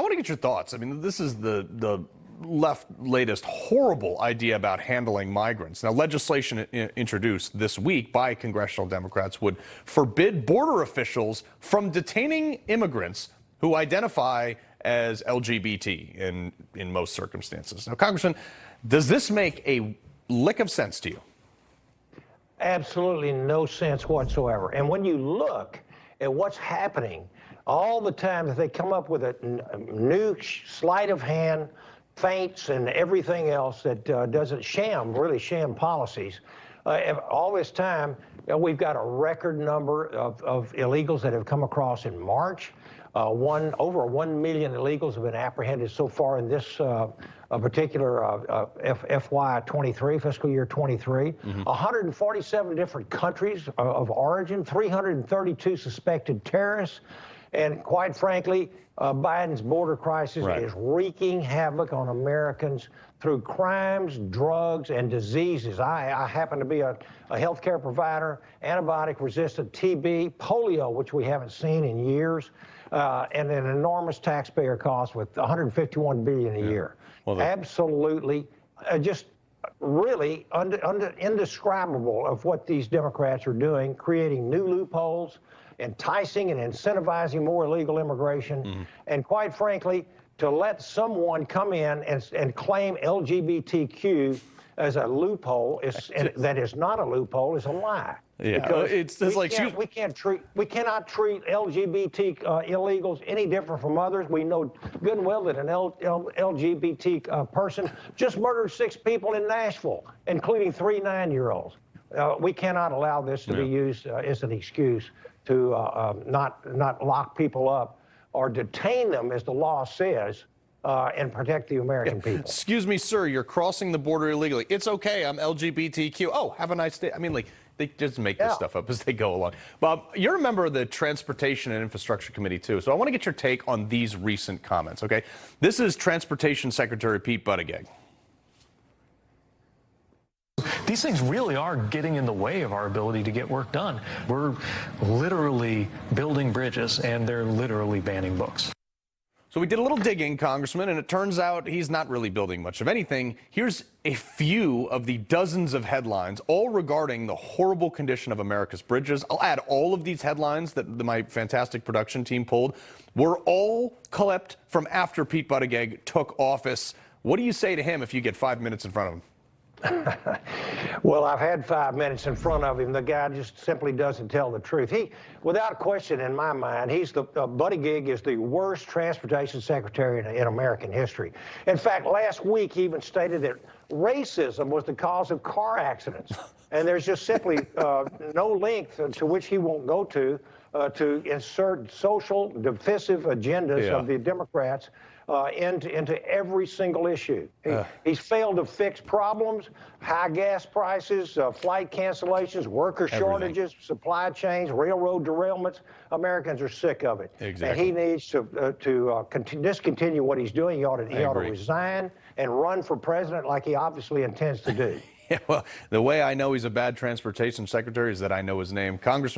want to get your thoughts. I mean, this is the left latest horrible idea about handling migrants. Now, legislation introduced this week by congressional Democrats would forbid border officials from detaining immigrants who identify as LGBT in most circumstances. Now, Congressman, does this make a lick of sense to you? Absolutely no sense whatsoever. And when you look at what's happening, all the time that they come up with a new sleight of hand, feints, and everything else that doesn't really sham policies. All this time, we've got a record number of illegals that have come across in March. Over 1 million illegals have been apprehended so far in this particular FY 23, fiscal year 23. 147 different countries of origin, 332 suspected terrorists. And quite frankly, Biden's border crisis is wreaking havoc on Americans through crimes, drugs, and diseases. I happen to be a healthcare provider, antibiotic-resistant TB, polio, which we haven't seen in years, and an enormous taxpayer cost with $151 billion a year. Well, absolutely, just really indescribable of what these Democrats are doing, creating new loopholes, enticing and incentivizing more illegal immigration, and quite frankly, to let someone come in and claim LGBTQ as a loophole that is not a loophole is a lie. Yeah, because we cannot treat LGBT illegals any different from others. We know good and well that an LGBT person just murdered 6 people in Nashville, including 3 9-year-olds. We cannot allow this to be used as an excuse to not lock people up or detain them, as the law says, and protect the American people. Excuse me, sir, you're crossing the border illegally. It's okay, I'm LGBTQ. Oh, have a nice day. I mean, like, they just make this stuff up as they go along. Bob, you're a member of the Transportation and Infrastructure Committee, too, so I want to get your take on these recent comments, okay? This is Transportation Secretary Pete Buttigieg. These things really are getting in the way of our ability to get work done. We're literally building bridges, and they're literally banning books. So we did a little digging, Congressman, and it turns out he's not really building much of anything. Here's a few of the dozens of headlines, all regarding the horrible condition of America's bridges. I'll add all of these headlines that my fantastic production team pulled were all clipped from after Pete Buttigieg took office. What do you say to him if you get 5 minutes in front of him? Well, I've had 5 minutes in front of him. The guy just simply doesn't tell the truth. Without question, in my mind, Buttigieg is the worst transportation secretary in American history. In fact, last week he even stated that racism was the cause of car accidents, and there's just simply no length to which he won't go to insert social divisive agendas of the Democrats into every single issue. He's failed to fix problems, high gas prices, flight cancellations, worker shortages, supply chains, railroad derailments. Americans are sick of it. Exactly. And he needs to discontinue what he's doing. He ought to resign and run for president like he obviously intends to do. Yeah, well, the way I know he's a bad transportation secretary is that I know his name. Congressman